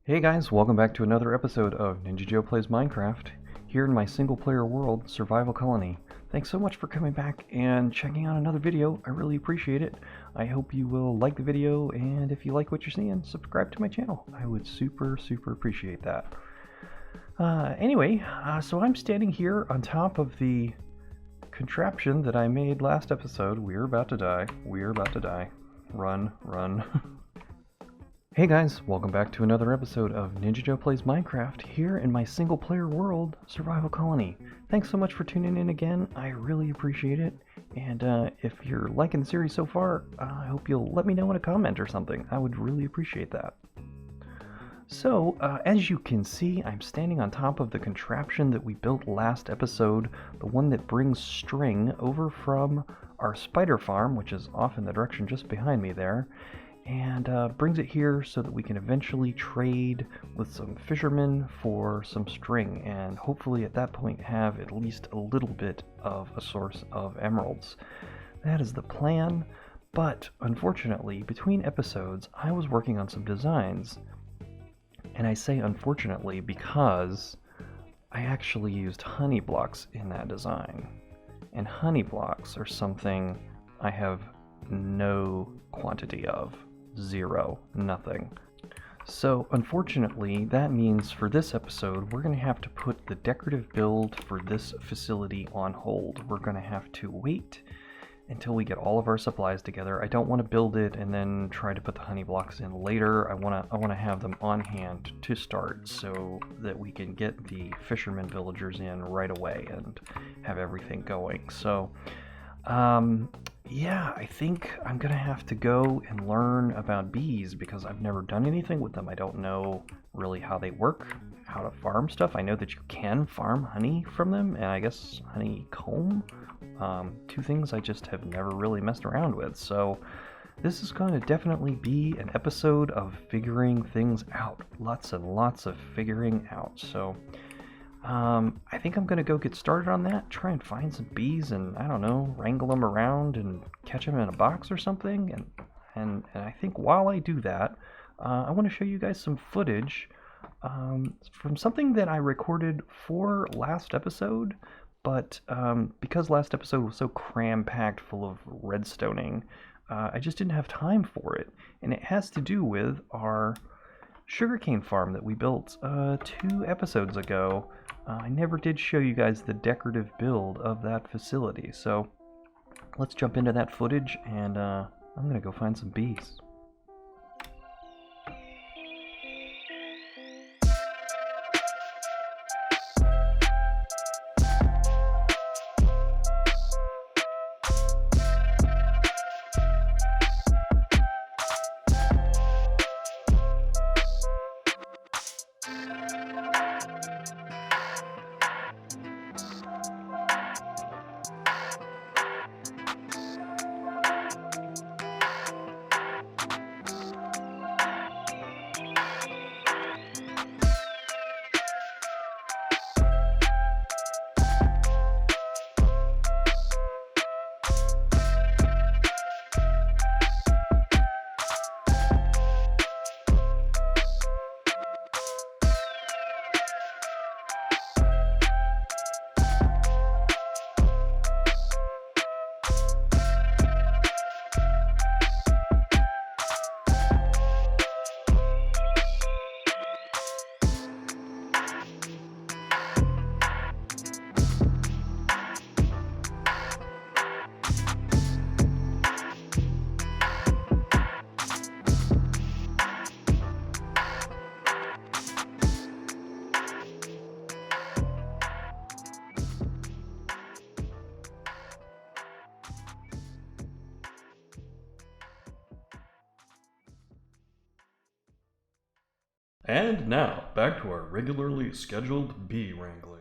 Hey guys, welcome back to another episode of Ninja Joe Plays Minecraft, here in my single-player world, Survival Colony. Thanks so much for coming back and checking out another video. I really appreciate it. I hope you will like the video, and if you like what you're seeing, subscribe to my channel. I would super appreciate that. So I'm standing here on top of the contraption that I made last episode. We're about to die. We're about to die. Run. Hey guys, welcome back to another episode of Ninja Joe Plays Minecraft, here in my single-player world, Survival Colony. Thanks so much for tuning in again, I really appreciate it, and if you're liking the series so far, I hope you'll let me know in a comment or something. I would really appreciate that. So, as you can see, I'm standing on top of the contraption that we built last episode, the one that brings string over from our spider farm, which is off in the direction just behind me there, and brings it here so that we can eventually trade with some fishermen for some string, and hopefully at that point have at least a little bit of a source of emeralds. That is the plan, but unfortunately, between episodes, I was working on some designs, and I say unfortunately because I actually used honey blocks in that design, and honey blocks are something I have no quantity of. Zero. Nothing. So unfortunately, that means for this episode, we're going to have to put the decorative build for this facility on hold. We're going to have to wait until we get all of our supplies together. I don't want to build it and then try to put the honey blocks in later. I want to have them on hand to start so that we can get the fishermen villagers in right away and have everything going. So yeah, I think I'm gonna have to go and learn about bees because I've never done anything with them. I don't know really how they work, how to farm stuff. I know that you can farm honey from them, and I guess honeycomb. Two things I just have never really messed around with. So this is going to definitely be an episode of figuring things out. Lots and lots of figuring out. So I think I'm gonna go get started on that, try and find some bees and, I don't know, wrangle them around and catch them in a box or something, and I think while I do that, I want to show you guys some footage from something that I recorded for last episode, but because last episode was so cram-packed full of redstoning, I just didn't have time for it, and it has to do with our sugarcane farm that we built 2 episodes ago. I never did show you guys the decorative build of that facility, so let's jump into that footage, and I'm gonna go find some bees. And now, back to our regularly scheduled bee wrangling.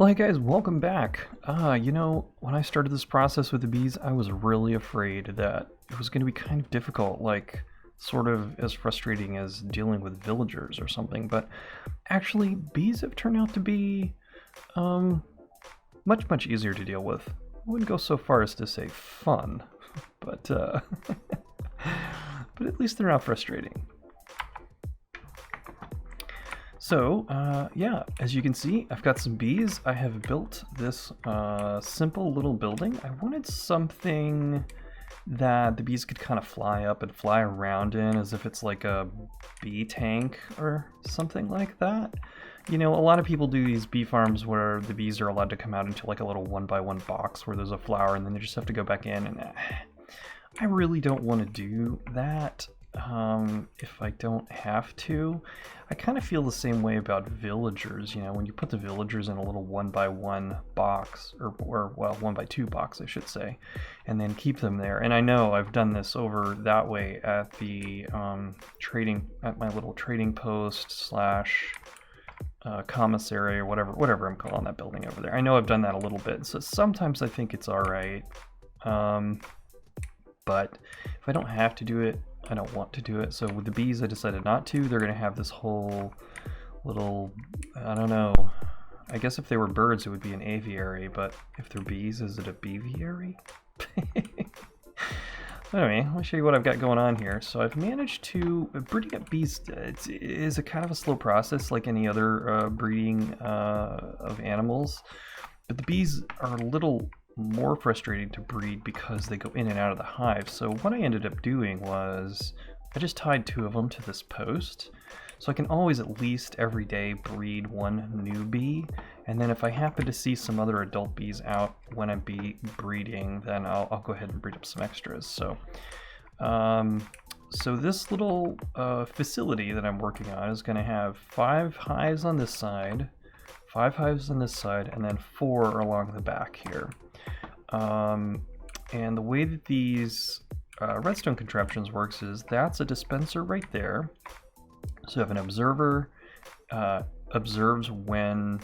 Well, hey guys, welcome back. When I started this process with the bees, I was really afraid that it was going to be kind of difficult, like sort of as frustrating as dealing with villagers or something. But actually, bees have turned out to be much easier to deal with. I wouldn't go so far as to say fun, but but at least they're not frustrating. So, yeah, as you can see, I've got some bees. I have built this simple little building. I wanted something that the bees could kind of fly up and fly around in as if it's like a bee tank or something like that. You know, a lot of people do these bee farms where the bees are allowed to come out into like a little 1x1 box where there's a flower and then they just have to go back in, and I really don't want to do that. If I don't have to. I kind of feel the same way about villagers. You know, when you put the villagers in a little 1x1 box, or well, 1x2 box, I should say, and then keep them there. And I know I've done this over that way at the at my little trading post slash commissary or whatever I'm calling that building over there. I know I've done that a little bit, so sometimes I think it's all right. But if I don't have to do it, I don't want to do it. So with the bees, I decided not to. They're going to have this whole little, I don't know, I guess if they were birds, it would be an aviary, but if they're bees, is it a beeviary? Anyway, let me show you what I've got going on here. So I've managed to, breeding up bees is a kind of a slow process like any other breeding of animals, but the bees are a little more frustrating to breed because they go in and out of the hive. So what I ended up doing was I just tied 2 of them to this post, so I can always at least every day breed 1 new bee, and then if I happen to see some other adult bees out when I'm breeding, then I'll go ahead and breed up some extras. So so this little facility that I'm working on is going to have 5 hives on this side, 5 hives on this side, and then 4 along the back here. And the way that these redstone contraptions works is that's a dispenser right there. So you have an observer, observes when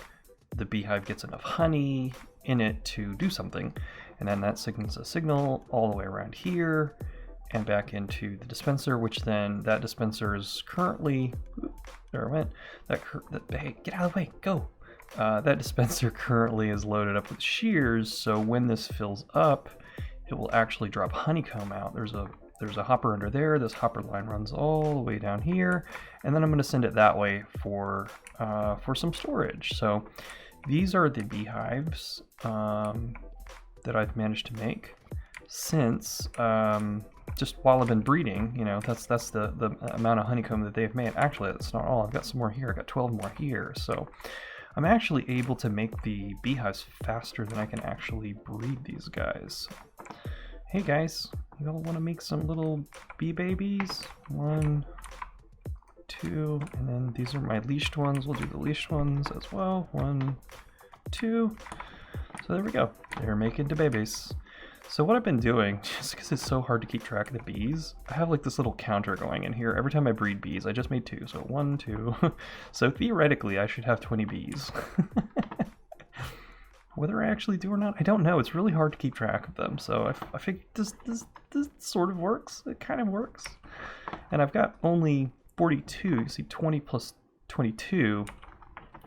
the beehive gets enough honey in it to do something, and then that signals a signal all the way around here and back into the dispenser, which then that dispenser is currently, there it went, hey, get out of the way, go. That dispenser currently is loaded up with shears, so when this fills up, it will actually drop honeycomb out. There's a hopper under there. This hopper line runs all the way down here, and then I'm going to send it that way for some storage. So these are the beehives that I've managed to make since just while I've been breeding. You know, that's the amount of honeycomb that they've made. Actually, that's not all. I've got some more here. I've got 12 more here. So I'm actually able to make the beehives faster than I can actually breed these guys. Hey guys, you all want to make some little bee babies? 1, 2, and then these are my leashed ones. We'll do the leashed ones as well. 1, 2. So there we go. They're making the babies. So what I've been doing, just because it's so hard to keep track of the bees, I have like this little counter going in here. Every time I breed bees, I just made 2. So 1, 2. So theoretically, I should have 20 bees. Whether I actually do or not, I don't know. It's really hard to keep track of them. So I think this sort of works. It kind of works. And I've got only 42. You see 20 plus 22,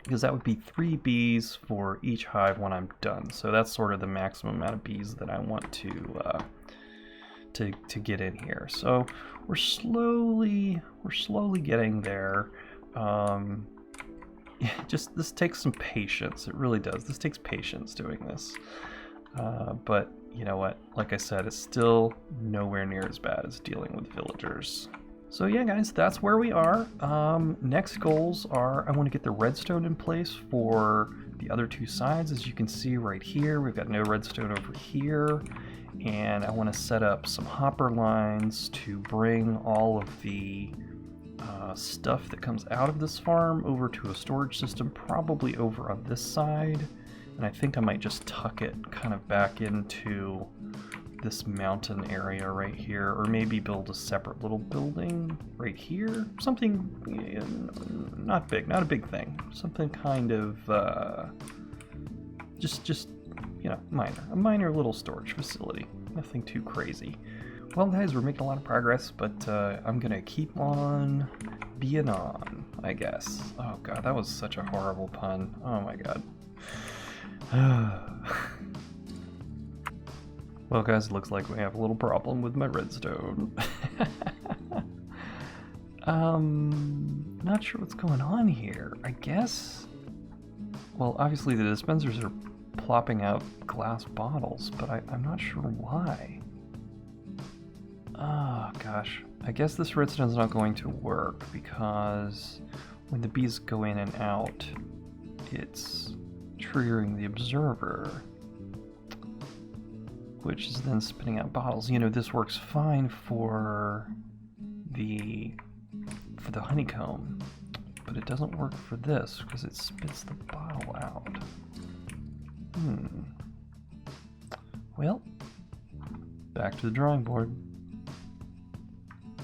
because that would be 3 bees for each hive when I'm done. So that's sort of the maximum amount of bees that I want to get in here. So we're slowly getting there. This takes some patience. It really does. This takes patience doing this. But you know what? Like I said, it's still nowhere near as bad as dealing with villagers. So yeah, guys, that's where we are. Next goals are I want to get the redstone in place for the other 2 sides. As you can see right here, we've got no redstone over here. And I want to set up some hopper lines to bring all of the stuff that comes out of this farm over to a storage system, probably over on this side. And I think I might just tuck it kind of back into this mountain area right here, or maybe build a separate little building right here. Something not big, not a big thing. Something kind of just you know, a minor little storage facility. Nothing too crazy. Well, guys, we're making a lot of progress, but I'm gonna keep on being on, I guess. Oh god, that was such a horrible pun. Oh my god. Well, guys, it looks like we have a little problem with my redstone. Not sure what's going on here. I guess, well, obviously the dispensers are plopping out glass bottles, but I'm not sure why. Oh gosh, I guess this redstone's not going to work because when the bees go in and out, it's triggering the observer, which is then spitting out bottles. You know, this works fine for the honeycomb, but it doesn't work for this because it spits the bottle out. Well, back to the drawing board.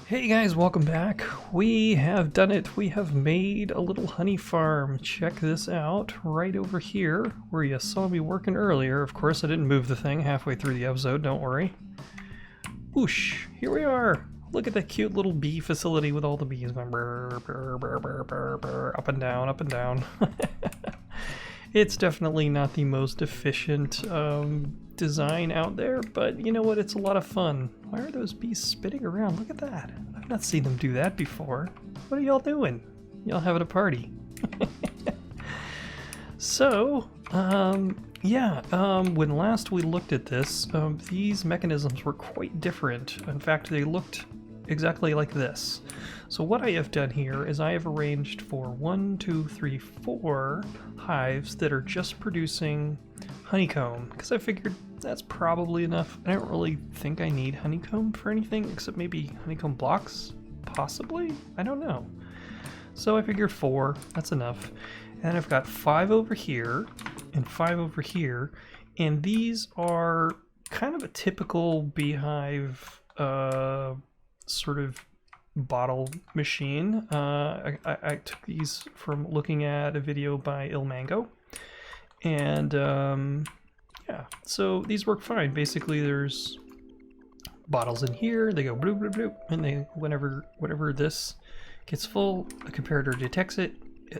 Hey guys, welcome back. We have done it. We have made a little honey farm. Check this out right over here where you saw me working earlier. Of course, I didn't move the thing halfway through the episode, don't worry. Whoosh, here we are. Look at that cute little bee facility with all the bees going brr, brr, brr, brr, brr, brr, up and down, up and down. It's definitely not the most efficient design out there, but you know what? It's a lot of fun. Why are those bees spitting around? Look at that. I've not seen them do that before. What are y'all doing? Y'all having a party? So, when last we looked at this, these mechanisms were quite different. In fact, they looked exactly like this. So what I have done here is I have arranged for 4 hives that are just producing honeycomb, because I figured that's probably enough. I don't really think I need honeycomb for anything except maybe honeycomb blocks, possibly? I don't know. So I figured 4, that's enough. And I've got 5 over here and 5 over here, and these are kind of a typical beehive sort of bottle machine. I took these from looking at a video by Ilmango, and yeah, so these work fine. Basically, there's bottles in here, they go bloop bloop bloop, and they whenever this gets full, a comparator detects it,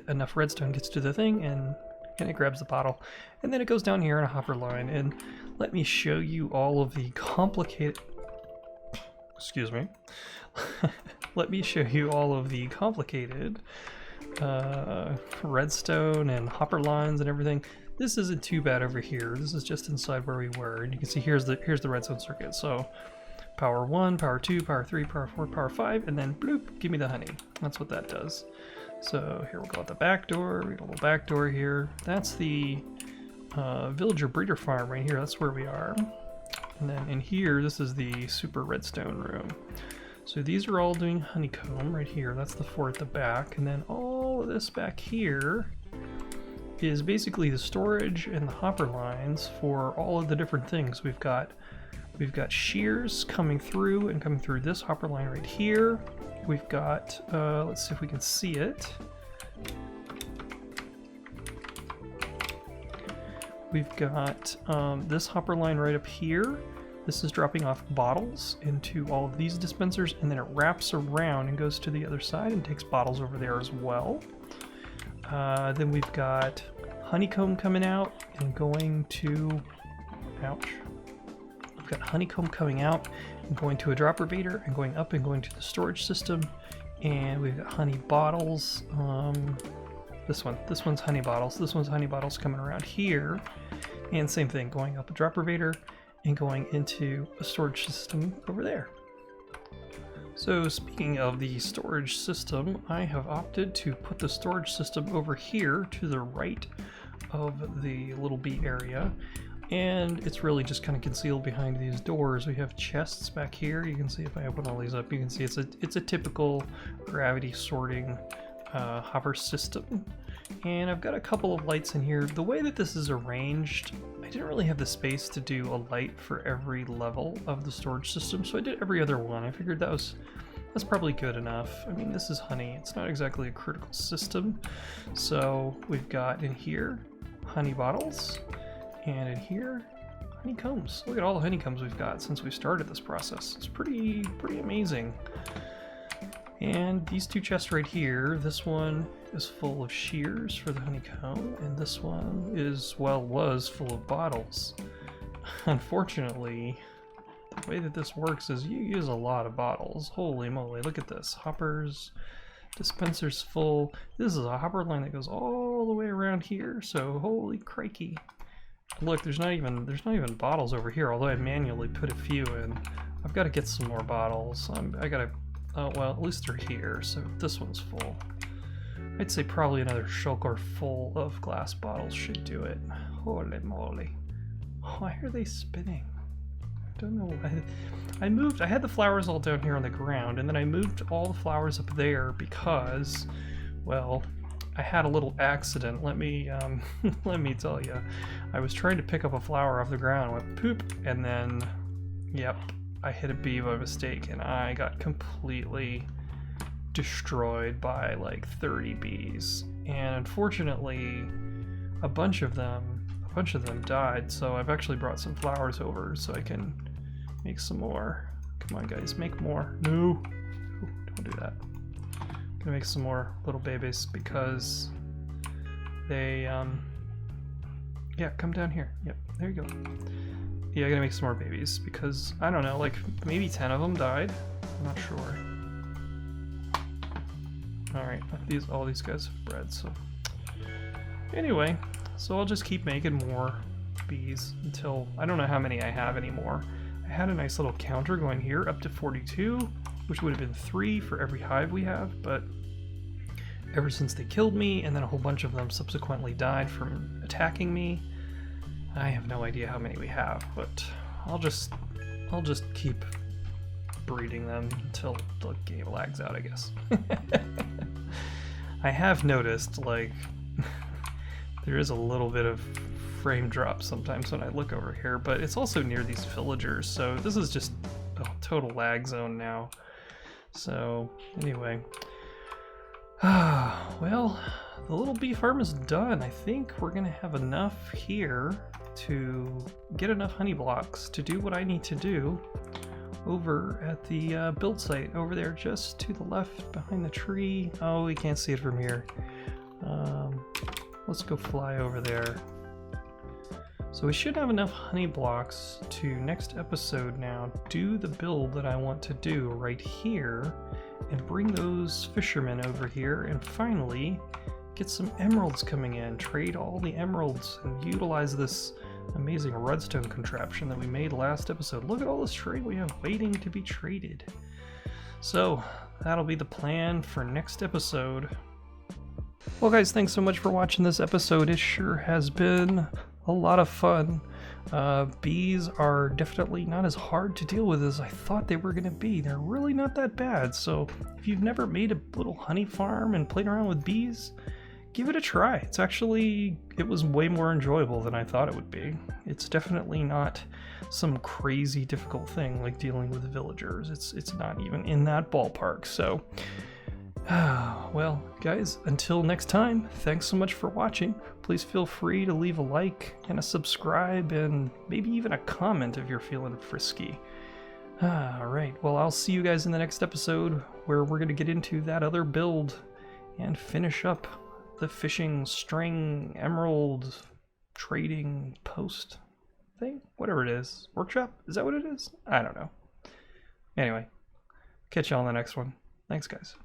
enough redstone gets to the thing, and it grabs the bottle, and then it goes down here in a hopper line. And let me show you all of the complicated excuse me. Let me show you all of the complicated redstone and hopper lines and everything. This isn't too bad over here. This is just inside where we were, and you can see here's the redstone circuit. So power 1, power 2, power 3, power 4, power 5, and then bloop, give me the honey. That's what that does. So here we'll go out the back door. We got a little back door here. That's the villager breeder farm right here. That's where we are. And then in here, this is the super redstone room. So these are all doing honeycomb right here. That's the 4 at the back. And then all of this back here is basically the storage and the hopper lines for all of the different things. We've got shears coming through this hopper line right here. We've got, let's see if we can see it. We've got this hopper line right up here. This is dropping off bottles into all of these dispensers, and then it wraps around and goes to the other side and takes bottles over there as well. Then we've got honeycomb coming out and going to, ouch. We've got honeycomb coming out and going to a dropper baiter and going up and going to the storage system. And we've got honey bottles. This one's honey bottles. This one's honey bottles coming around here. And same thing, going up a dropper baiter and going into a storage system over there. So speaking of the storage system, I have opted to put the storage system over here to the right of the little bee area. And it's really just kind of concealed behind these doors. We have chests back here. You can see if I open all these up, you can see it's a typical gravity sorting hopper system. And I've got a couple of lights in here. The way that this is arranged, I didn't really have the space to do a light for every level of the storage system, so I did every other one. I figured that's probably good enough. I mean, this is honey. It's not exactly a critical system. So we've got in here honey bottles, And in here, honeycombs. Look at all the honeycombs we've got since we started this process. It's pretty amazing. And these two chests right here, this one is full of shears for the honeycomb, and this one is, well, was full of bottles. Unfortunately, the way that this works is you use a lot of bottles. Holy moly, look at this. Hoppers, dispensers full. This is a hopper line that goes all the way around here, so holy crikey. Look, there's not even bottles over here, although I manually put a few in. I've got to get some more bottles. I gotta, oh well, at least they're here, so this one's full. I'd say probably another shulker full of glass bottles should do it. Holy moly. Why are they spinning? I don't know. I had the flowers all down here on the ground, and then I moved all the flowers up there because, well, I had a little accident. Let me let me tell you. I was trying to pick up a flower off the ground, went poop, and then, yep, I hit a bee by mistake, and I got completely destroyed by like 30 bees. And unfortunately, a bunch of them died. So I've actually brought some flowers over so I can make some more. Come on, guys, make more. No, don't do that. Gonna make some more little babies because they yeah, come down here. Yep, there you go. Yeah, I gotta make some more babies because I don't know, like maybe 10 of them died. I'm not sure. All right, all these guys have bred. So anyway, so I'll just keep making more bees until I don't know how many I have anymore. I had a nice little counter going here up to 42, which would have been 3 for every hive we have, but ever since they killed me and then a whole bunch of them subsequently died from attacking me, I have no idea how many we have, but I'll just keep breeding them until the game lags out, I guess. I have noticed, like, there is a little bit of frame drop sometimes when I look over here, but it's also near these villagers, so this is just a total lag zone now. So anyway, well, the little bee farm is done. I think we're gonna have enough here to get enough honey blocks to do what I need to do over at the build site over there just to the left behind the tree. Oh, we can't see it from here. Let's go fly over there. So we should have enough honey blocks to next episode now do the build that I want to do right here and bring those fishermen over here and finally get some emeralds coming in, trade all the emeralds and utilize this amazing redstone contraption that we made last episode. Look at all this trade we have waiting to be traded. So that'll be the plan for next episode. Well guys, thanks so much for watching this episode. It sure has been a lot of fun. Bees are definitely not as hard to deal with as I thought they were going to be. They're really not that bad. So if you've never made a little honey farm and played around with bees, give it a try. It was way more enjoyable than I thought it would be. It's definitely not some crazy difficult thing like dealing with villagers. It's not even in that ballpark. So well, guys, until next time, thanks so much for watching. Please feel free to leave a like and a subscribe and maybe even a comment if you're feeling frisky. Alright, well, I'll see you guys in the next episode where we're going to get into that other build and finish up the fishing string emerald trading post thing? Whatever it is. Workshop? Is that what it is? I don't know. Anyway, catch y'all in the next one. Thanks, guys.